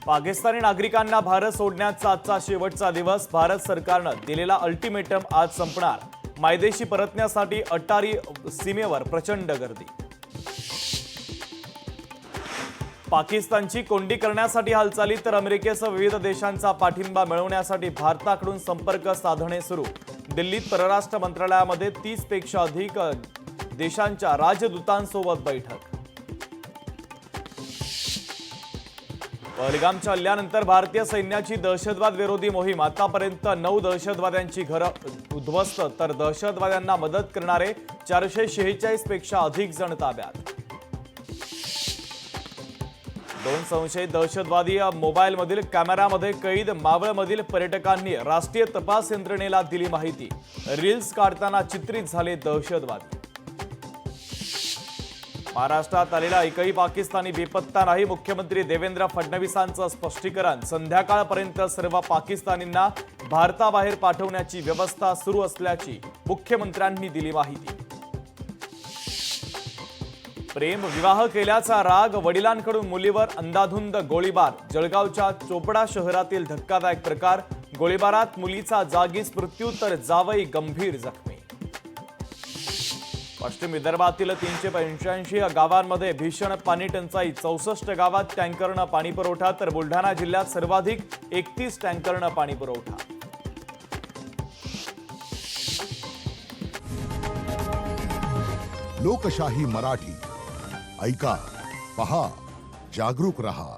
पाकिस्तानी नागरिकांना भारत सोडण्याचा आजचा शेवटचा दिवस। भारत सरकारनं दिलेला अल्टिमेटम आज संपणार। मायदेशी परतण्यासाठी अटारी सीमेवर प्रचंड गर्दी। पाकिस्तानची कोंडी करण्यासाठी हालचाली तर अमेरिकेसह विविध देशांचा पाठिंबा मिळवण्यासाठी भारताकडून संपर्क साधणे सुरू। दिल्लीत परराष्ट्र मंत्रालयामध्ये 30 पेक्षा अधिक देशांच्या राजदूतांसोबत बैठक। पहलगामच्या हल्ल्यानंतर भारतीय सैन्याची दहशतवाद विरोधी मोहीम। आतापर्यंत 9 दहशतवाद्यांची घरं उद्ध्वस्त तर दहशतवाद्यांना मदत करणारे 446 पेक्षा अधिक जण ताब्यात। 2 संशयित दहशतवादी मोबाईलमधील कॅमेरामध्ये कैद। मावळमधील पर्यटकांनी राष्ट्रीय तपास यंत्रणेला दिली माहिती। रील्स काढताना चित्रित झाले दहशतवादी। महाराष्ट्रात आलेला एकही पाकिस्तानी बेपत्ता नाही। मुख्यमंत्री देवेंद्र फडणवीसांचं स्पष्टीकरण। संध्याकाळपर्यंत सर्व पाकिस्तानींना भारताबाहेर पाठवण्याची व्यवस्था सुरू असल्याची मुख्यमंत्र्यांनी दिली माहिती। प्रेम विवाह केल्याचा राग, वडिलांकडून मुलीवर अंधाधुंद गोळीबार। जळगावच्या चोपडा शहरातील धक्कादायक प्रकार। गोळीबारात मुलीचा जागीच मृत्यू तर जावई गंभीर जखमी। पश्चिम विदर्भातील 385 गावांमध्ये भीषण पाणी टंचाई। 64 गावात टँकरनं पाणी पुरवठा तर बुलढाणा जिल्ह्यात सर्वाधिक 31 टँकरनं पाणी पुरवठा। लोकशाही मराठी ऐका, पहा, जागरूक रहा।